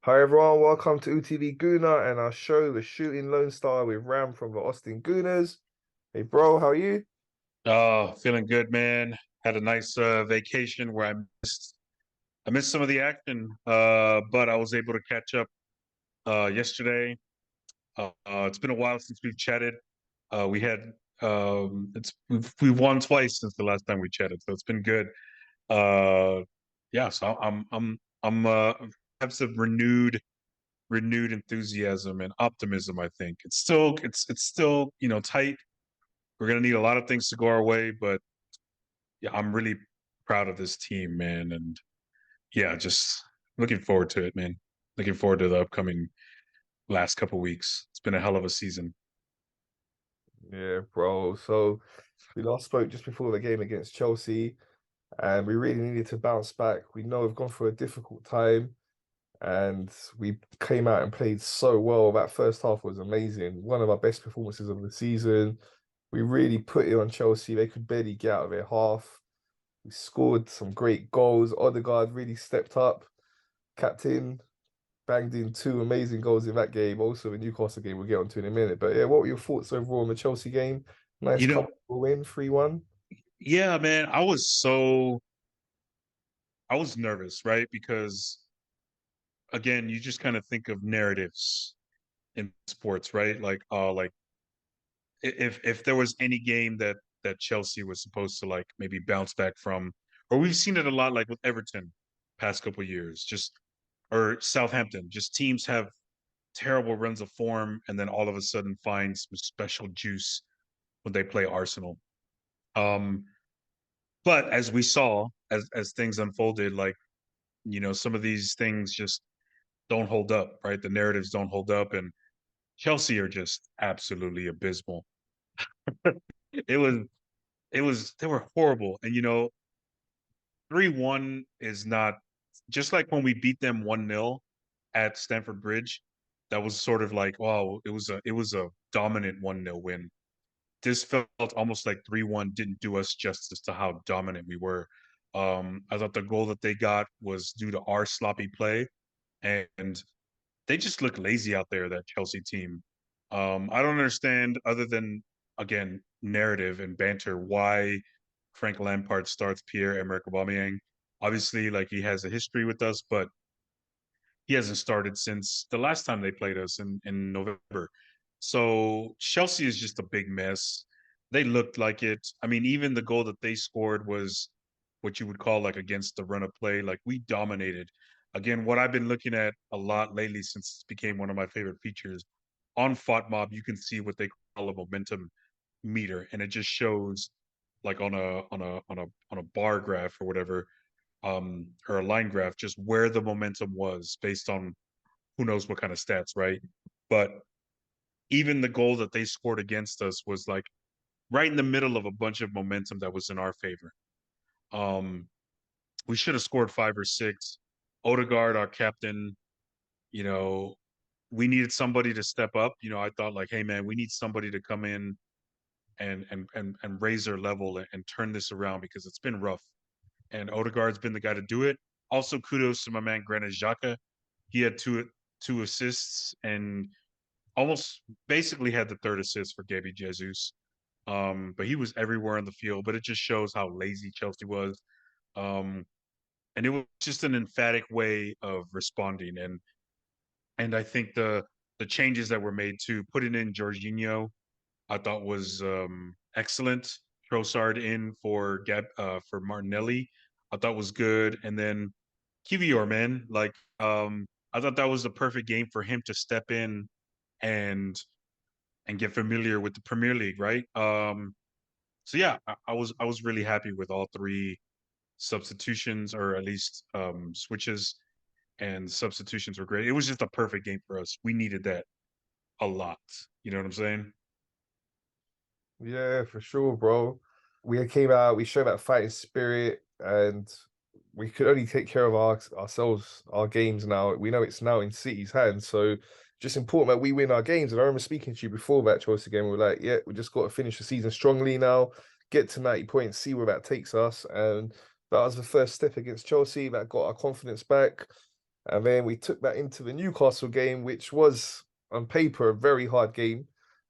Hi everyone, welcome to UTV Gooner and our show, The Shooting Lone Star with Ram from the Austin Gooners. Hey bro, how are you? Feeling good, man. Had a nice vacation where I missed some of the action, but I was able to catch up yesterday. It's been a while since we've chatted. We had we've won twice since the last time we chatted, so it's been good. Uh, yeah, so I'm have some renewed enthusiasm and optimism. I think it's still tight. We're gonna need a lot of things to go our way, but yeah, I'm really proud of this team, man. And yeah, just looking forward to it, man. Looking forward to the upcoming last couple weeks. It's been a hell of a season. Yeah, bro. So we last spoke just before the game against Chelsea and we really needed to bounce back. We know we've gone through a difficult time and we came out and played so well. That first half was amazing. One of our best performances of the season. We really put it on Chelsea. They could barely get out of their half. We scored some great goals. Odegaard really stepped up. Captain banged in two amazing goals in that game. Also, the Newcastle game we'll get onto in a minute. But yeah, what were your thoughts overall on the Chelsea game? Nice You know, comfortable win, 3-1. yeah, man, I was nervous, right? Because again, you just kind of think of narratives in sports, right? Like if there was any game that Chelsea was supposed to like maybe bounce back from, or we've seen it a lot like with Everton past couple years, just or Southampton, just teams have terrible runs of form and then all of a sudden find some special juice when they play Arsenal. Um, but as we saw, as things unfolded, like some of these things just don't hold up, right? The narratives don't hold up, and Chelsea are just absolutely abysmal. It was they were horrible, and 3-1 is not just like when we beat them 1-0 at Stamford Bridge. That was sort of like, wow, it was a dominant 1-0 win. This felt almost like 3-1 didn't do us justice to how dominant we were. I thought the goal that they got was due to our sloppy play, and they just look lazy out there, that Chelsea team. I don't understand, other than, again, narrative and banter, why Frank Lampard starts Pierre-Emerick Aubameyang. Obviously, like, he has a history with us, but he hasn't started since the last time they played us in November. So Chelsea is just a big mess. They looked like it. I mean, even the goal that they scored was what you would call like against the run of play. Like, we dominated. Again, what I've been looking at a lot lately since it became one of my favorite features on FOTMob, you can see what they call a momentum meter, and it just shows like on a bar graph or whatever, or a line graph, just where the momentum was based on who knows what kind of stats, right? But even the goal that they scored against us was like right in the middle of a bunch of momentum that was in our favor. Um, we should have scored five or six. Odegaard, our captain, you know, we needed somebody to step up. I thought like, hey man, we need somebody to come in and raise their level and turn this around because it's been rough. And Odegaard's been the guy to do it. Also, kudos to my man Granit Xhaka. He had two assists and almost basically had the third assist for Gabby Jesus. But he was everywhere on the field. But it just shows how lazy Chelsea was. Um, and it was just an emphatic way of responding. And I think the changes that were made to putting in Jorginho, I thought was excellent. Trossard in for Martinelli, I thought was good. And then Kivior, man, like, I thought that was the perfect game for him to step in and get familiar with the Premier League, right? So yeah, I was really happy with all three substitutions, or at least switches, and substitutions were great. It was just a perfect game for us. We needed that a lot. You know what I'm saying? Yeah, for sure, bro. We came out, we showed that fighting spirit, and we could only take care of ourselves, our games now. We know it's now in City's hands, so just important that we win our games. And I remember speaking to you before that Chelsea game. We were like, yeah, we just got to finish the season strongly now, get to 90 points, see where that takes us. And that was the first step against Chelsea that got our confidence back. And then we took that into the Newcastle game, which was on paper a very hard game.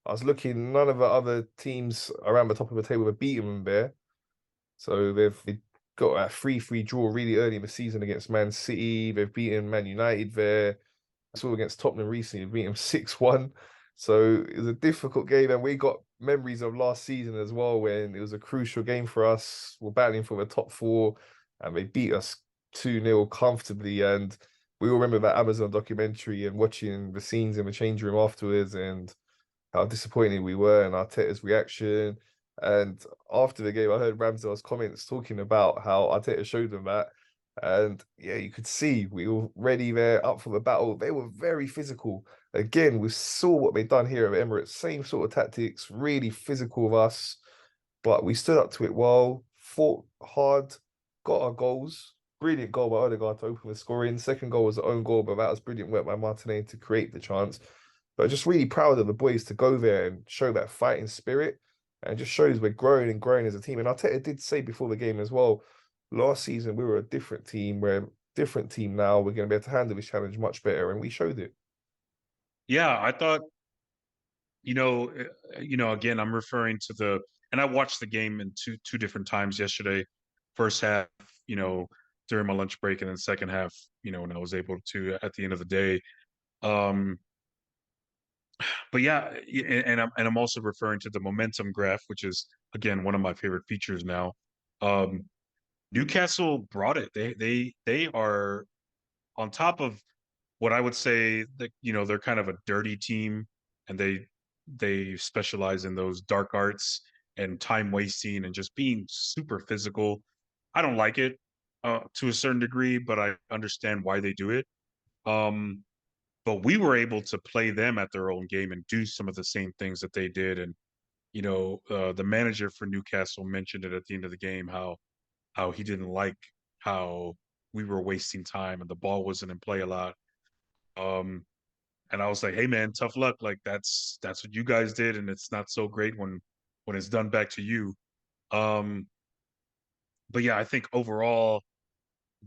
I was looking, none of the other teams around the top of the table were beating them there. So they got a 3-3 draw really early in the season against Man City. They've beaten Man United there. I saw against Tottenham recently, beat them 6-1. So it was a difficult game, and we got memories of last season as well when it was a crucial game for us. We're battling for the top four, and they beat us 2-0 comfortably. And we all remember that Amazon documentary and watching the scenes in the change room afterwards and how disappointed we were and Arteta's reaction. And after the game, I heard Ramsdale's comments talking about how Arteta showed them that. And yeah, you could see we were ready there, up for the battle. They were very physical. Again, we saw what they'd done here at Emirates. Same sort of tactics, really physical of us. But we stood up to it well, fought hard, got our goals. Brilliant goal by Odegaard to open the scoring. Second goal was the own goal, but that was brilliant work by Martinelli to create the chance. But just really proud of the boys to go there and show that fighting spirit. And it just shows we're growing and growing as a team. And Arteta did say before the game as well, last season we were a different team. We're a different team now. We're going to be able to handle this challenge much better. And we showed it. Yeah, I thought, again, I'm referring to and I watched the game in two different times yesterday. First half, you know, during my lunch break, and then second half, when I was able to at the end of the day. Um, but yeah, and I'm also referring to the momentum graph, which is again one of my favorite features now. Um, Newcastle brought it. They are on top of what I would say that they're kind of a dirty team, and they specialize in those dark arts and time wasting and just being super physical. I don't like it to a certain degree, but I understand why they do it. Um, but we were able to play them at their own game and do some of the same things that they did. And the manager for Newcastle mentioned it at the end of the game how he didn't like how we were wasting time and the ball wasn't in play a lot. Um, and I was like, "Hey, man, tough luck. Like that's what you guys did, and it's not so great when it's done back to you." Um, but yeah, I think overall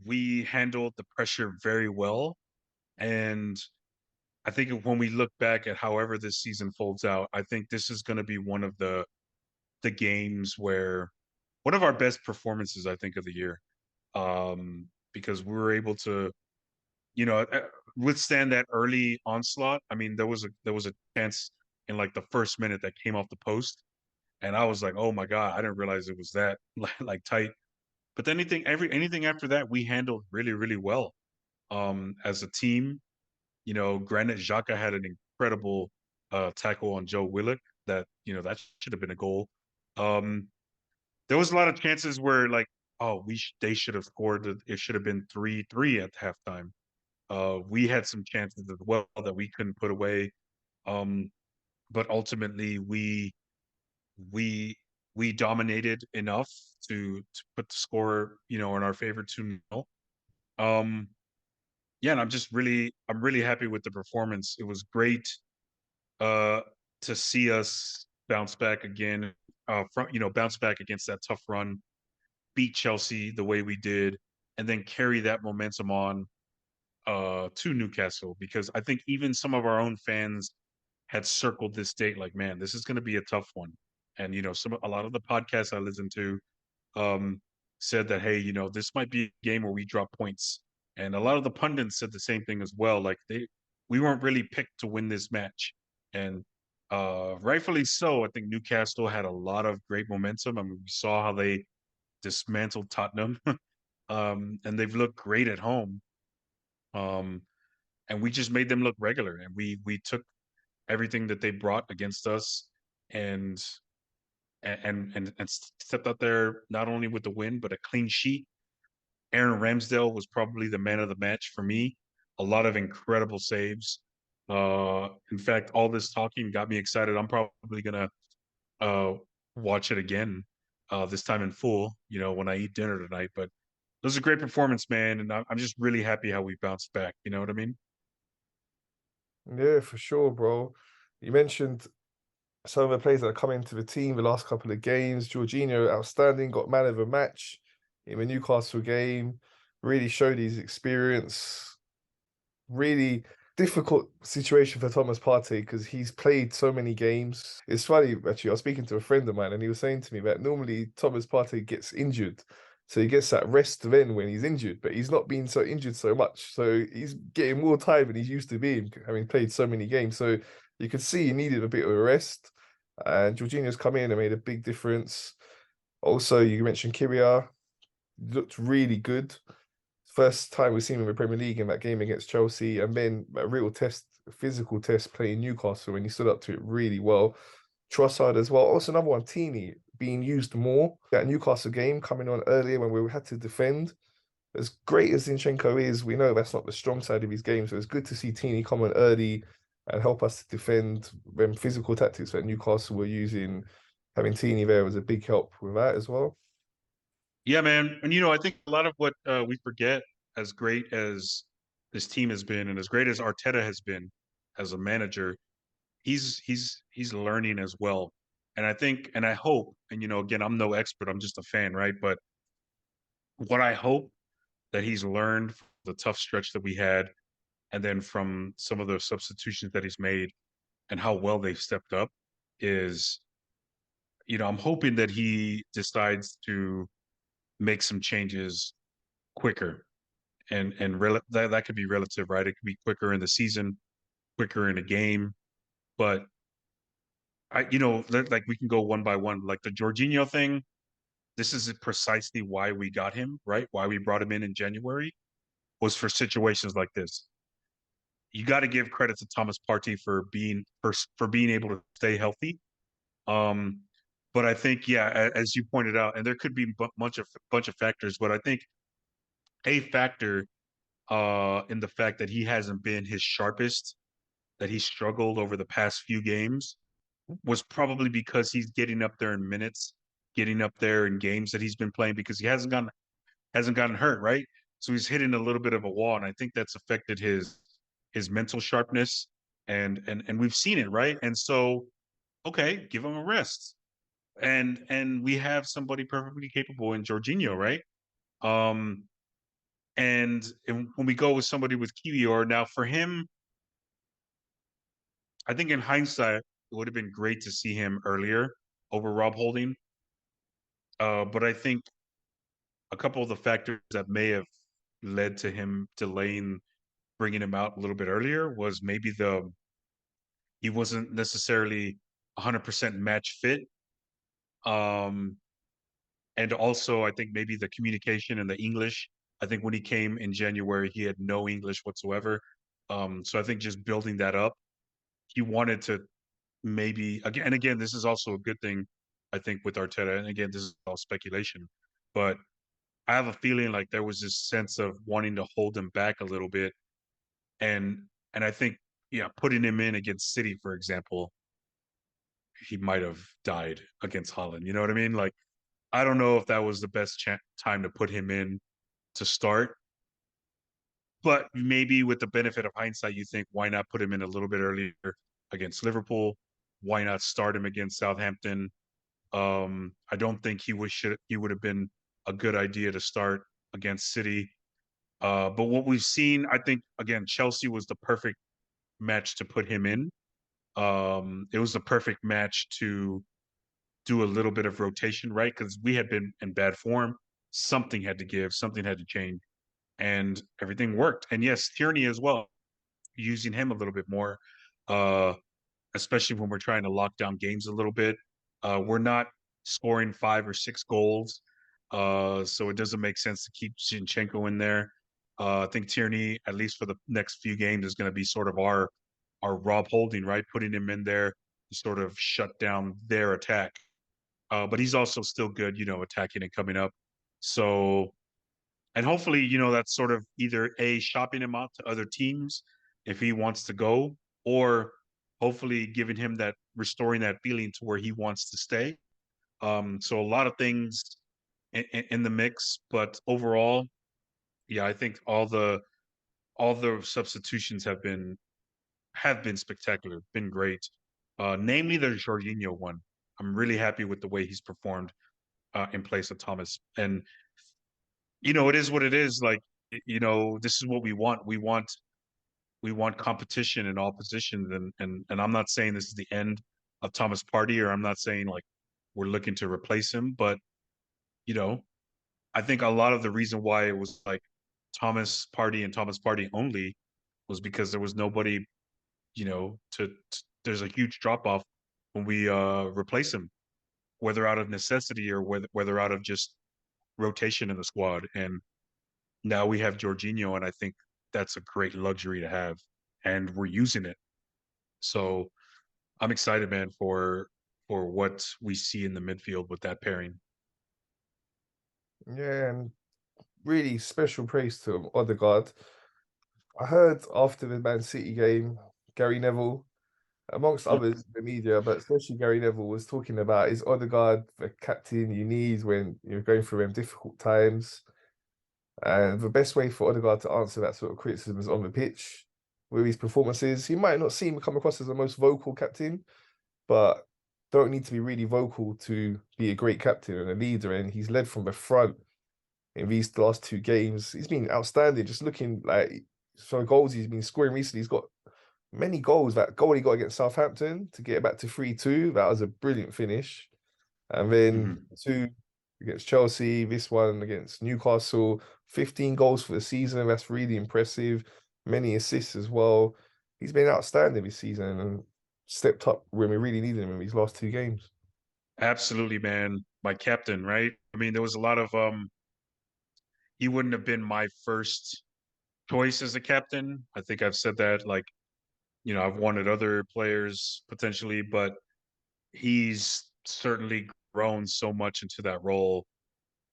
we handled the pressure very well, and I think when we look back at however this season folds out, I think this is going to be one of the games where one of our best performances, I think, of the year, because we were able to withstand that early onslaught. I mean, there was a chance in like the first minute that came off the post, and I was like, "Oh my god, I didn't realize it was that like tight." But anything after that, we handled really really well as a team. Granit Xhaka had an incredible tackle on Joe Willock that should have been a goal. Um, there was a lot of chances where like, oh, they should have scored. It should have been 3-3 at halftime. We had some chances as well that we couldn't put away. Um, but ultimately we we dominated enough to put the score, in our favor 2-0. Um, yeah, and I'm really happy with the performance. It was great uh to see us bounce back again, bounce back against that tough run, beat Chelsea the way we did, and then carry that momentum on to Newcastle, because I think even some of our own fans had circled this date like, man, this is going to be a tough one. And a lot of the podcasts I listen to um said that, hey, this might be a game where we drop points. And a lot of the pundits said the same thing as well. Like we weren't really picked to win this match. And rightfully so. I think Newcastle had a lot of great momentum. I mean, we saw how they dismantled Tottenham. And they've looked great at home. Um, and we just made them look regular, and we took everything that they brought against us, and and stepped out there not only with the win but a clean sheet. Aaron Ramsdale was probably the man of the match for me. A lot of incredible saves. In fact, all this talking got me excited. I'm probably gonna uh watch it again, this time in full, when I eat dinner tonight. But it was a great performance, man, and I'm just really happy how we bounced back. You know what I mean? Yeah, for sure, bro. You mentioned some of the players that are coming to the team the last couple of games. Jorginho, outstanding, got man of the match in the Newcastle game. Really showed his experience. really difficult situation for Thomas Partey because he's played so many games. It's funny, actually, I was speaking to a friend of mine and he was saying to me that normally Thomas Partey gets injured. So he gets that rest then when he's injured, but he's not been so injured so much. So he's getting more time than he's used to being, having played so many games. So you could see he needed a bit of a rest. And Jorginho's come in and made a big difference. Also, you mentioned Kyria, looked really good. First time we've seen him in the Premier League in that game against Chelsea, and then a real test, a physical test playing Newcastle, and he stood up to it really well. Trossard as well. Also another one, Teeny being used more. That Newcastle game coming on earlier when we had to defend. As great as Zinchenko is, we know that's not the strong side of his game. So it's good to see Teeny come on early and help us to defend them physical tactics that Newcastle were using. Having Teeny there was a big help with that as well. Yeah, man. And I think a lot of what we forget, as great as this team has been, and as great as Arteta has been as a manager, he's learning as well. And I think, and I hope, and again, I'm no expert, I'm just a fan, right? But what I hope that he's learned from the tough stretch that we had, and then from some of the substitutions that he's made, and how well they've stepped up, is I'm hoping that he decides to make some changes quicker, that could be relative, right? It could be quicker in the season, quicker in a game, but like we can go one by one. Like the Jorginho thing, this is precisely why we got him, right? Why we brought him in January was for situations like this. You got to give credit to Thomas Partey for being able to stay healthy. Um, but I think, yeah, as you pointed out, and there could be a bunch of factors, but I think a factor in the fact that he hasn't been his sharpest, that he struggled over the past few games, was probably because he's getting up there in minutes, getting up there in games that he's been playing because he hasn't gotten hurt, right? So he's hitting a little bit of a wall, and I think that's affected his mental sharpness, and we've seen it, right? And so, okay, give him a rest, and we have somebody perfectly capable in Jorginho, right? Um, and when we go with somebody with Kiwior, now for him, I think in hindsight, it would have been great to see him earlier over Rob Holding. But I think a couple of the factors that may have led to him delaying bringing him out a little bit earlier was maybe he wasn't necessarily 100% match fit. Um, and also, I think maybe the communication and the English. I think when he came in January, he had no English whatsoever. So I think just building that up, he wanted to maybe again and again. This is also a good thing, I think, with Arteta. And again, this is all speculation, but I have a feeling like there was this sense of wanting to hold him back a little bit, and I think, yeah, putting him in against City, for example, he might have died against Holland. You know what I mean? Like, I don't know if that was the best time to put him in to start, but maybe with the benefit of hindsight, you think, why not put him in a little bit earlier against Liverpool? Why not start him against Southampton? I don't think he would have been a good idea to start against City. But what we've seen, I think, again, Chelsea was the perfect match to put him in. It was the perfect match to do a little bit of rotation, right? Because we had been in bad form. Something had to give, something had to change, and everything worked. And yes, Tierney as well, using him a little bit more, uh, especially when we're trying to lock down games a little bit. We're not scoring 5 or 6 goals, so it doesn't make sense to keep Zinchenko in there. I think Tierney, at least for the next few games, is going to be sort of our Rob Holding, right? Putting him in there to sort of shut down their attack. But he's also still good, attacking and coming up. So, and hopefully, that's sort of either a shopping him out to other teams if he wants to go, or hopefully giving him that restoring that feeling to where he wants to stay. So a lot of things in the mix, but overall, yeah, I think all the substitutions have been spectacular, been great. Namely the Jorginho one. I'm really happy with the way he's performed in place of Thomas. And it is what it is. Like, this is what we want. We want we want competition in all positions, and I'm not saying this is the end of Thomas Partey, or I'm not saying like we're looking to replace him, but you know, I think a lot of the reason why it was like Thomas Partey and Thomas Partey only was because there was nobody, there's a huge drop off when we replace him, whether out of necessity or whether out of just rotation in the squad. And now we have Jorginho, and I think that's a great luxury to have, and we're using it. So I'm excited, man, for what we see in the midfield with that pairing. Yeah, and really special praise to Odegaard. I heard after the Man City game, Gary Neville, amongst Mm. others in the media, but especially Gary Neville, was talking about is Odegaard the captain you need when you're going through them difficult times. And the best way for Odegaard to answer that sort of criticism is on the pitch with his performances. He might not seem come across as the most vocal captain, but don't need to be really vocal to be a great captain and a leader. And he's led from the front in these last two games. He's been outstanding, just looking like so goals he's been scoring recently. He's got many goals. That goal he got against Southampton to get it back to 3-2, that was a brilliant finish. And then Hmm. two against Chelsea, this one against Newcastle, 15 goals for the season. That's really impressive. Many assists as well. He's been outstanding this season and stepped up when we really needed him in these last two games. Absolutely, man. My captain, right? I mean, there was a lot of he wouldn't have been my first choice as a captain. I think I've said that like, I've wanted other players potentially, but he's certainly grown so much into that role,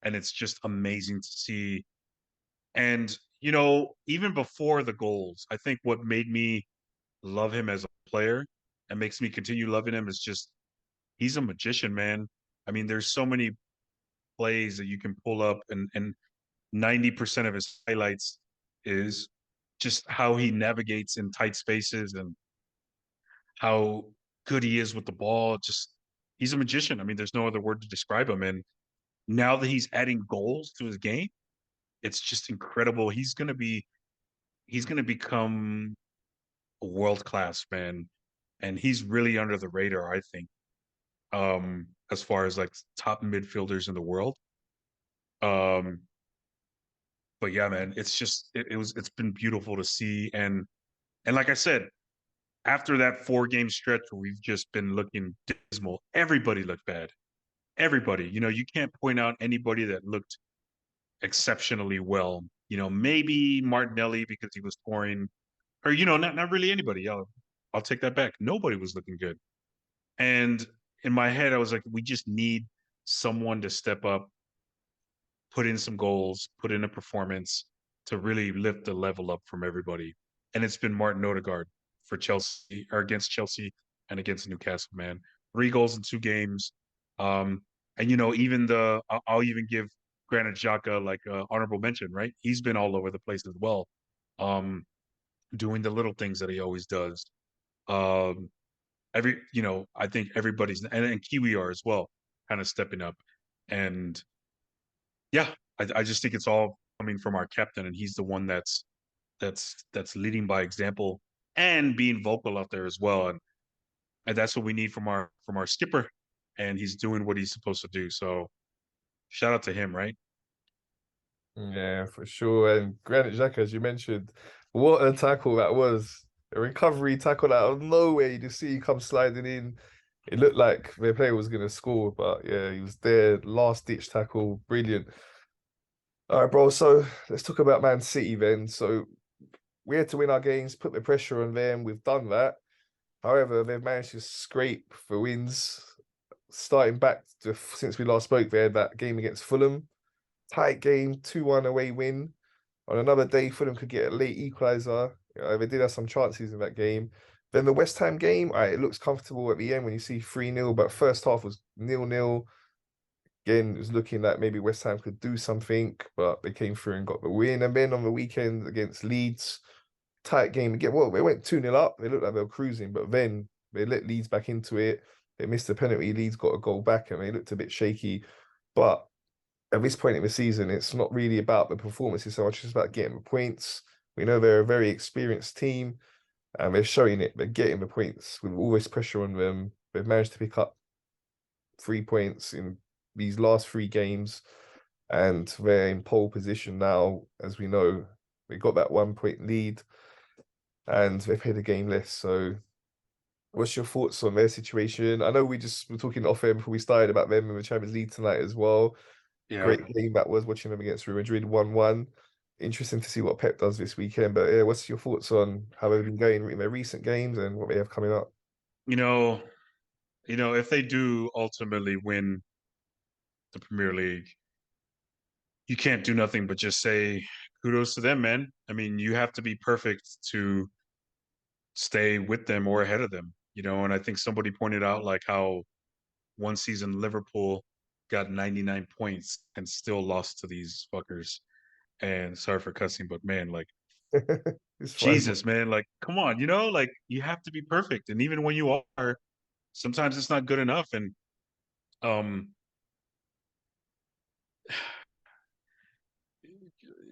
and it's just amazing to see. And, even before the goals, I think what made me love him as a player and makes me continue loving him is just he's a magician, man. I mean, there's so many plays that you can pull up, and 90% of his highlights is just how he navigates in tight spaces and how good he is with the ball. Just he's a magician. I mean, there's no other word to describe him. And now that he's adding goals to his game, it's just incredible. He's gonna become a world class man, and he's really under the radar, I think. As far as like top midfielders in the world. Um, but yeah, man, it's been beautiful to see. And like I said, after that 4 game stretch where we've just been looking dismal, everybody looked bad. Everybody, you can't point out anybody that looked exceptionally well. Maybe Martinelli because he was scoring, or not really anybody. I'll take that back. Nobody was looking good. And in my head, I was like, we just need someone to step up, put in some goals, put in a performance to really lift the level up from everybody. And it's been Martin Odegaard for Chelsea, or against Chelsea and against Newcastle, man. 3 goals in 2 games. And even I'll even give Granit Xhaka like honorable mention, right? He's been all over the place as well, um, doing the little things that he always does. Um, I think everybody's and Kiwi are as well, kind of stepping up. And yeah, I just think it's all coming from our captain, and he's the one that's leading by example and being vocal out there as well. And that's what we need from our skipper, and he's doing what he's supposed to do. So shout out to him, right? Yeah, for sure. And Granit Xhaka, as you mentioned, what a tackle that was. A recovery tackle out of nowhere. You just see him come sliding in. It looked like the player was going to score, but yeah, he was there. Last ditch tackle. Brilliant. All right, bro. So let's talk about Man City then. So we had to win our games, put the pressure on them. We've done that. However, they've managed to scrape for wins. Starting back to since we last spoke, they had that game against Fulham. Tight game, 2-1 away win. On another day, Fulham could get a late equaliser. They did have some chances in that game. Then the West Ham game, all right, it looks comfortable at the end when you see 3-0, but first half was 0-0. Again, it was looking like maybe West Ham could do something, but they came through and got the win. And then on the weekend against Leeds, tight game again. Well, they went 2-0 up. They looked like they were cruising, but then they let Leeds back into it. They missed the penalty. Leeds got a goal back and they looked a bit shaky. But at this point in the season, it's not really about the performances so much. It's about getting the points. We know they're a very experienced team, and they're showing it. They're getting the points with all this pressure on them. They've managed to pick up 3 points in these last 3 games, and they're in pole position now. As we know, they got that 1 point lead, and they've played a game less. So, what's your thoughts on their situation? I know we just were talking off air before we started about them in the Champions League tonight as well. Yeah. Great game that was, watching them against Real Madrid 1-1. Interesting to see what Pep does this weekend. But yeah, what's your thoughts on how they've been going in their recent games and what they have coming up? You know, if they do ultimately win the Premier League, you can't do nothing but just say kudos to them, man. I mean, you have to be perfect to stay with them or ahead of them, and I think somebody pointed out like how one season Liverpool got 99 points and still lost to these fuckers. And sorry for cussing, but man, like It's fine. Jesus, man, like come on, like you have to be perfect. And even when you are, sometimes it's not good enough. And um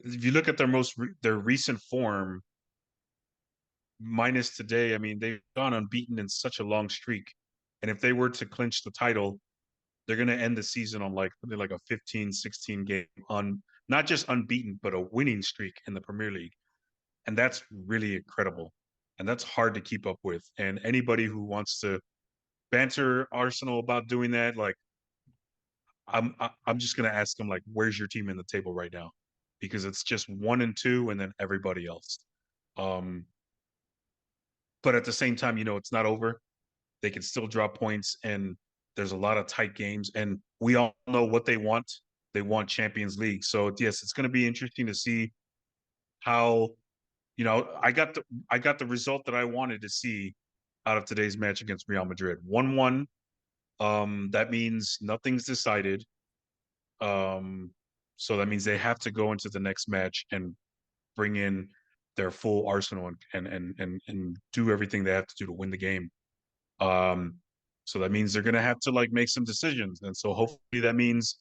if you look at their recent form, minus today, I mean, they've gone unbeaten in such a long streak. And if they were to clinch the title, they're going to end the season on like a 15, 16 game on not just unbeaten, but a winning streak in the Premier League. And that's really incredible. And that's hard to keep up with. And anybody who wants to banter Arsenal about doing that, like I'm just going to ask them like, where's your team in the table right now? Because it's just 1 and 2, and then everybody else. Um, but at the same time, it's not over. They can still drop points, and there's a lot of tight games. And we all know what they want. They want Champions League. So yes, it's going to be interesting to see how I got the result that I wanted to see out of today's match against Real Madrid. 1-1. That means nothing's decided. Um, so that means they have to go into the next match and bring in their full arsenal and do everything they have to do to win the game. Um, so that means they're gonna have to like make some decisions, and so hopefully that means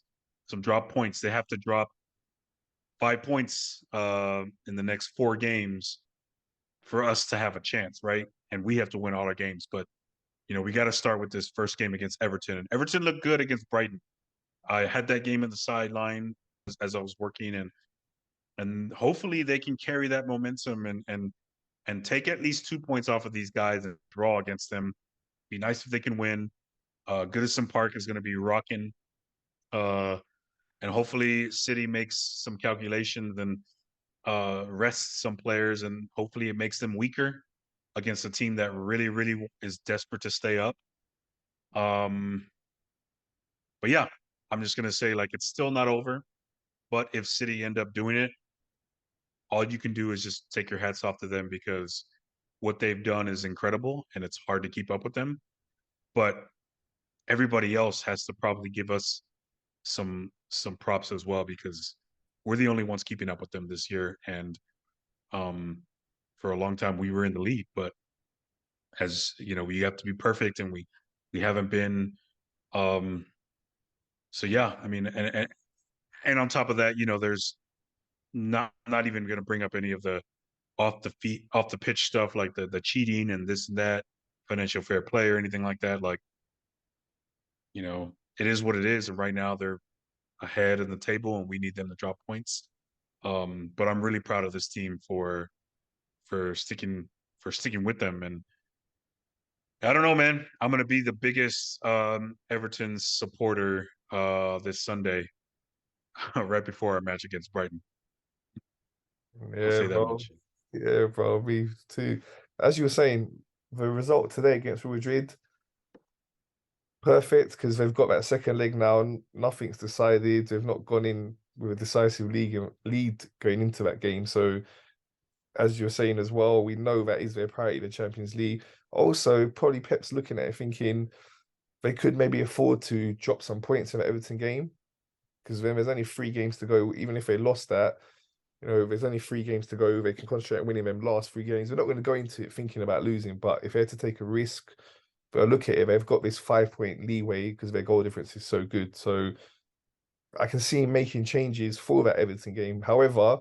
some drop points. They have to drop 5 points in the next 4 games for us to have a chance, right? And we have to win all our games. But we got to start with this first game against Everton. And Everton looked good against Brighton. I had that game in the sideline as I was working, and hopefully they can carry that momentum and take at least 2 points off of these guys and draw against them. Be nice if they can win. Goodison Park is going to be rocking. Uh, and hopefully City makes some calculations and rests some players, and hopefully it makes them weaker against a team that really, really is desperate to stay up. Um, but yeah, I'm just gonna say like it's still not over. But if City end up doing it, all you can do is just take your hats off to them because what they've done is incredible, and it's hard to keep up with them. But everybody else has to probably give us some props as well because we're the only ones keeping up with them this year. And um, for a long time we were in the lead, but as you know, we have to be perfect, and we haven't been. Um, so yeah, I mean, and on top of that, there's not even going to bring up any of the off the pitch stuff like the cheating and this and that, financial fair play or anything like that. Like it is what it is, and right now they're ahead in the table, and we need them to drop points. But I'm really proud of this team for sticking with them. And I don't know, man. I'm gonna be the biggest Everton supporter this Sunday, right before our match against Brighton. I'll Yeah, say that bro. much. Yeah, bro. Me too. As you were saying, the result today against Real Madrid, perfect because they've got that second leg now. Nothing's decided. They've not gone in with a decisive lead going into that game. So, as you're saying as well, we know that is their priority, the Champions League. Also, probably Pep's looking at it thinking they could maybe afford to drop some points in the Everton game because then there's only 3 games to go. Even if they lost that, there's only 3 games to go. They can concentrate on winning them last 3 games. They're not going to go into it thinking about losing, but if they had to take a risk, but look at it, they've got this 5 point leeway because their goal difference is so good. So I can see him making changes for that Everton game. However,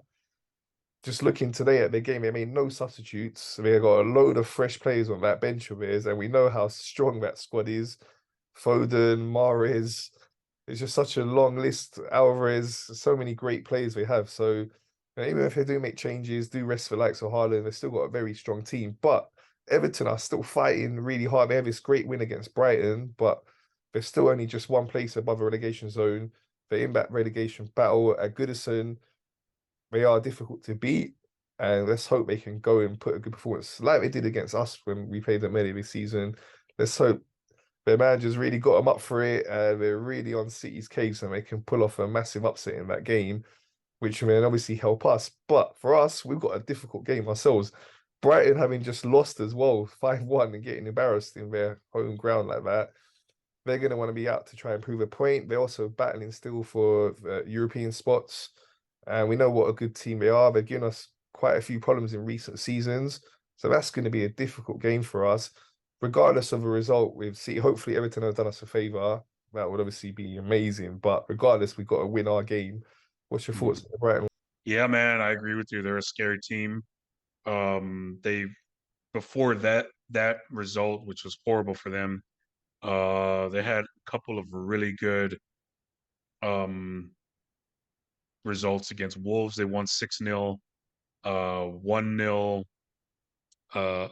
just looking today at the game, they made no substitutes. They got a load of fresh players on that bench of theirs, and we know how strong that squad is. Foden, Mahrez. It's just such a long list. Alvarez, so many great players we have. So even if they do make changes, do rest for likes of Haaland, they've still got a very strong team. But Everton are still fighting really hard. They have this great win against Brighton, but they're still only just one place above the relegation zone. They're in that relegation battle at Goodison. They are difficult to beat, and let's hope they can go and put a good performance like they did against us when we played them earlier this season. Let's hope their managers really got them up for it, and they're really on City's case, and they can pull off a massive upset in that game, which will obviously help us. But for us, we've got a difficult game ourselves. Brighton having just lost as well, 5-1, and getting embarrassed in their home ground like that. They're going to want to be out to try and prove a point. They're also battling still for European spots. And we know what a good team they are. They've given us quite a few problems in recent seasons. So that's going to be a difficult game for us. Regardless of the result with City, hopefully Everton have done us a favour. That would obviously be amazing. But regardless, we've got to win our game. What's your thoughts Mm. on the Brighton? Yeah, man, I agree with you. They're a scary team. They before that result, which was horrible for them, they had a couple of really good um results against Wolves. They won 6-0, 1-0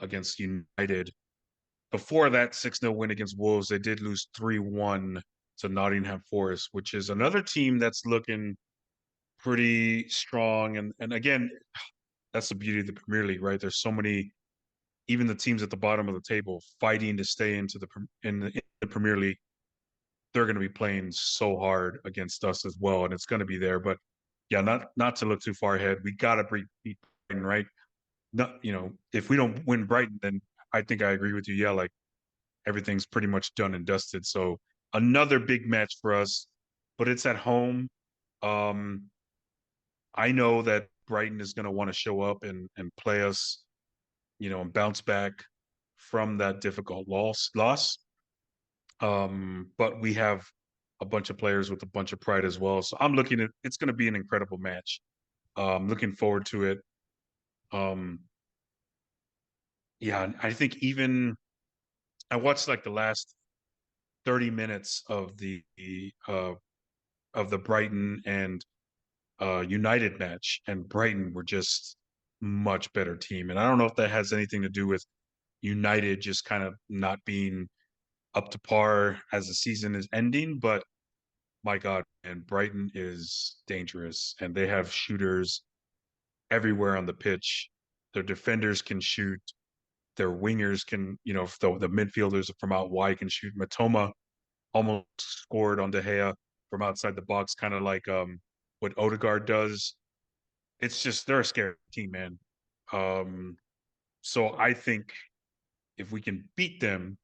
against United. Before that 6-0 win against Wolves, they did lose 3-1 to Nottingham Forest, which is another team that's looking pretty strong. And again, that's the beauty of the Premier League, right? There's so many, even the teams at the bottom of the table fighting to stay into the Premier League. They're going to be playing so hard against us as well, and it's going to be there. But yeah, not to look too far ahead. We got to beat Brighton, right? Not, if we don't win Brighton, then I think I agree with you. Yeah, like everything's pretty much done and dusted. So another big match for us, but it's at home. Um, I know that Brighton is going to want to show up and play us, and bounce back from that difficult loss. But we have a bunch of players with a bunch of pride as well. So I'm looking at it's going to be an incredible match. Looking forward to it. Um, yeah, I think even I watched like the last 30 minutes of the Brighton and United match, and Brighton were just much better team. And I don't know if that has anything to do with United just kind of not being up to par as the season is ending, but my God, and Brighton is dangerous, and they have shooters everywhere on the pitch. Their defenders can shoot. Their wingers can, if the midfielders from out wide can shoot. Matoma almost scored on De Gea from outside the box, kind of like what Odegaard does. It's just they're a scary team, man. Um, so I think if we can beat them,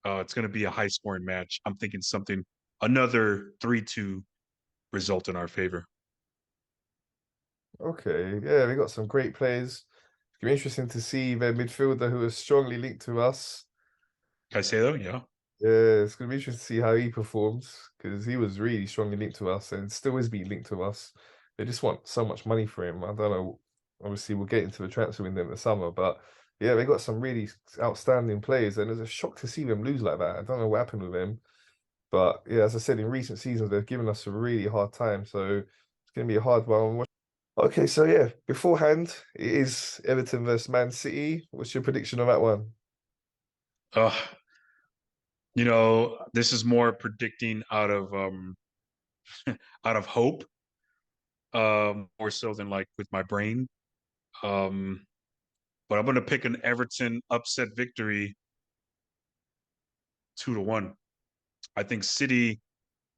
it's going to be a high scoring match. I'm thinking another 3-2 result in our favor. Okay, yeah, we got some great players. It's gonna be interesting to see their midfielder who is strongly linked to us. Caicedo, yeah. Yeah, it's gonna be interesting to see how he performs because he was really strongly linked to us and still is being linked to us. They just want so much money for him. I don't know. Obviously, we'll get into the transfer window in the summer, but yeah, they got some really outstanding players, and it's a shock to see them lose like that. I don't know what happened with them, but yeah, as I said, in recent seasons they've given us a really hard time, so it's gonna be a hard one. Okay, so yeah, beforehand it is Everton versus Man City. What's your prediction on that one? Uh, this is more predicting out of hope, more so than like with my brain. Um, but I'm gonna pick an Everton upset victory 2-1. I think City,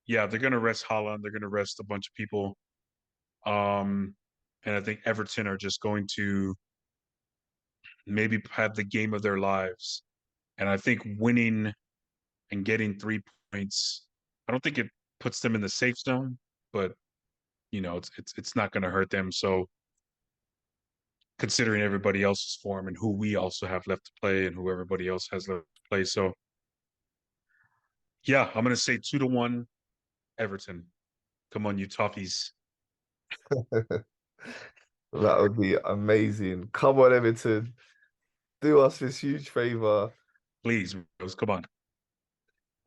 yeah, they're gonna rest Haaland, they're gonna rest a bunch of people. Um, and I think Everton are just going to maybe have the game of their lives. And I think winning and getting 3 points, I don't think it puts them in the safe zone, but it's not going to hurt them. So considering everybody else's form and who we also have left to play and who everybody else has left to play, so yeah, I'm going to say 2-1 Everton. Come on, you Toffees. That would be amazing. Come on, Everton, do us this huge favor. Please, Rose, come on.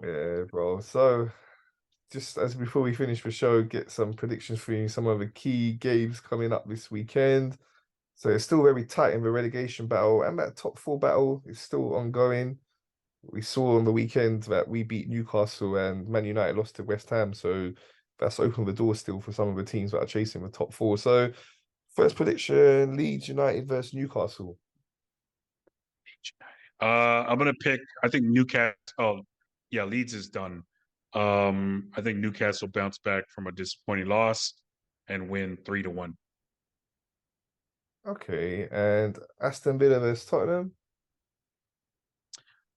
Yeah, bro. So, just as before we finish the show, get some predictions for you, some of the key games coming up this weekend. So it's still very tight in the relegation battle, and that top four battle is still ongoing. We saw on the weekend that we beat Newcastle and Man United lost to West Ham, so that's opened the door still for some of the teams that are chasing the top four. So, first prediction: Leeds United versus Newcastle. I'm gonna pick. I think Newcastle. Oh, yeah, Leeds is done. I think Newcastle bounce back from a disappointing loss and win 3-1. Okay, and Aston Villa versus Tottenham.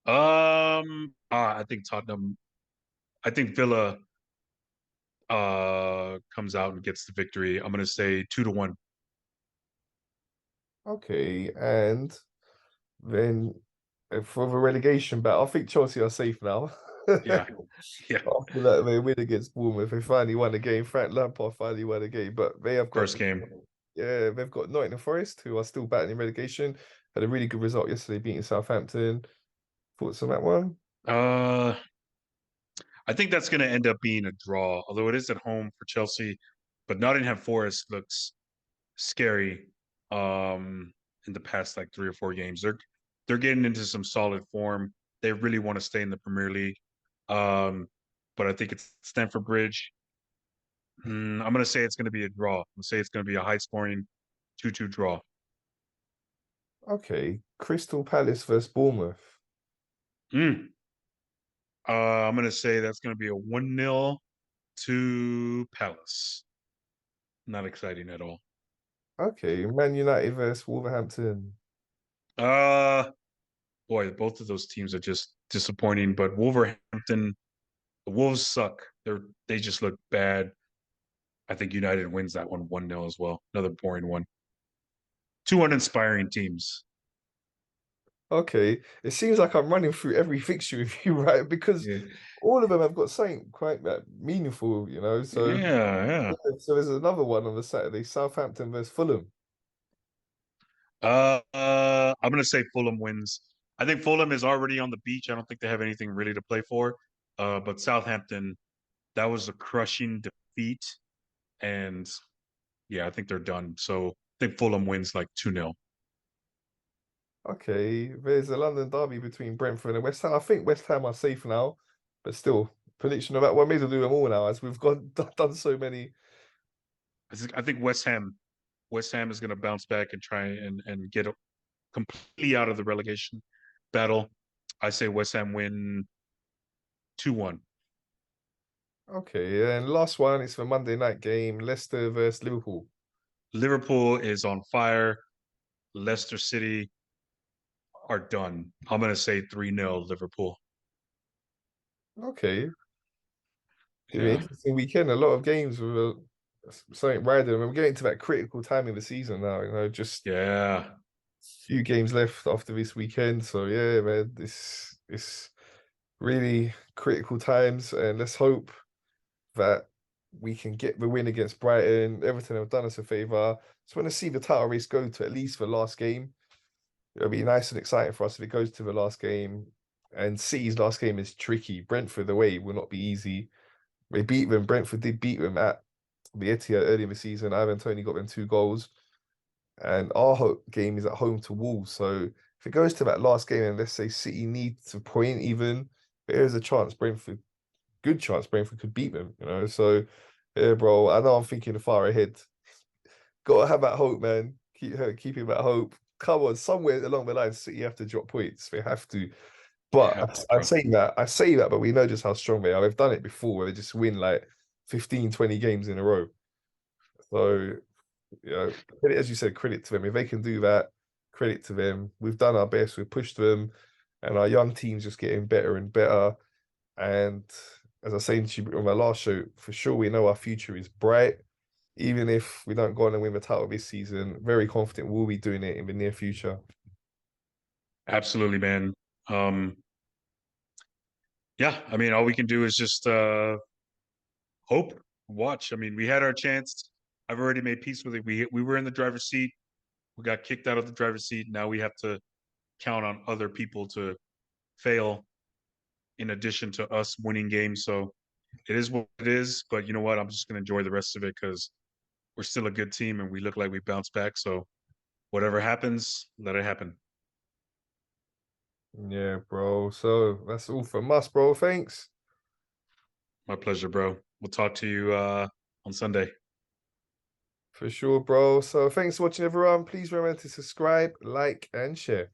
I think Tottenham. I think Villa comes out and gets the victory. I'm gonna say 2-1. Okay, and then for the relegation battle, I think Chelsea are safe now. Yeah, yeah. After that, they win against Bournemouth. They finally won a game. Frank Lampard finally won a game, but they have got, First game. yeah, they've got Nottingham Forest, who are still battling relegation. Had a really good result yesterday, beating Southampton. Thoughts on that one? Uh, I think that's gonna end up being a draw, although it is at home for Chelsea. But Nottingham Forest looks scary in the past like 3 or 4 games. They're getting into some solid form. They really want to stay in the Premier League. Um, but I think it's Stamford Bridge. I'm gonna say it's gonna be a draw. I'm gonna say it's gonna be a high scoring 2-2 draw. Okay, Crystal Palace versus Bournemouth. Mm. I'm gonna say that's gonna be a 1-0 to Palace. Not exciting at all. Okay, Man United versus Wolverhampton. Uh Boy, both of those teams are just disappointing. But Wolverhampton, the Wolves suck. They just look bad. I think United wins that one 1-0 as well. Another boring one. Two uninspiring teams. Okay, it seems like I'm running through every fixture with you, right? Because Yeah, all of them have got something quite meaningful, you know. So, yeah. so there's another one on the Saturday: Southampton versus Fulham. I'm gonna say Fulham wins. I think Fulham is already on the beach. I don't think they have anything really to play for. But Southampton, that was a crushing defeat, and yeah, I think they're done. So I think Fulham wins like 2-0. Okay, there's a London derby between Brentford and West Ham. I think West Ham are safe now, but still, prediction of that one. May as well do them all now, as we've got done so many. I think West Ham is going to bounce back and try and get completely out of the relegation battle. I say West Ham win 2-1. Okay, and last one is for Monday night game: Leicester versus Liverpool. Liverpool is on fire. Leicester City are done. I'm going to say 3-0 Liverpool. Okay, gonna be an Yeah. interesting weekend. A lot of games with something riding. We're getting to that critical time in the season now. You know, just Yeah. few games left after this weekend. So yeah, man, this really critical times, and let's hope that we can get the win against Brighton. Everton have done us a favour. Just want to see the title race go to at least the last game. It'll be nice and exciting for us if it goes to the last game. And City's last game is tricky. Brentford away will not be easy. They beat them. Brentford did beat them at the Etihad early in the season. Ivan Toney got them 2 goals. And our game is at home to Wolves. So if it goes to that last game and let's say City need to point even, there is a chance Brentford, good chance Brentford could beat them, you know. So yeah, bro, I know I'm thinking far ahead. Gotta have that hope, man. Keeping that hope. Come on, somewhere along the line, City have to drop points. They have to. They But have to, I bro. say that, but we know just how strong they are. They've done it before where they just win like 15, 20 games in a row. So, you know, credit, as you said, credit to them. If they can do that, credit to them. We've done our best, we've pushed them, and our young team's just getting better and better. And as I was saying to you on my last show, for sure we know our future is bright. Even if we don't go on and win the title this season, very confident we'll be doing it in the near future. Absolutely, man. Um, yeah, I mean, all we can do is just hope, watch. I mean, we had our chance. I've already made peace with it. We were in the driver's seat. We got kicked out of the driver's seat. Now we have to count on other people to fail in addition to us winning games. So it is what it is. But you know what? I'm just gonna enjoy the rest of it because we're still a good team and we look like we bounced back. So whatever happens, let it happen. Yeah, bro. So that's all from us, bro. Thanks. My pleasure, bro. We'll talk to you on Sunday. For sure, bro. So thanks for watching, everyone. Please remember to subscribe, like, and share.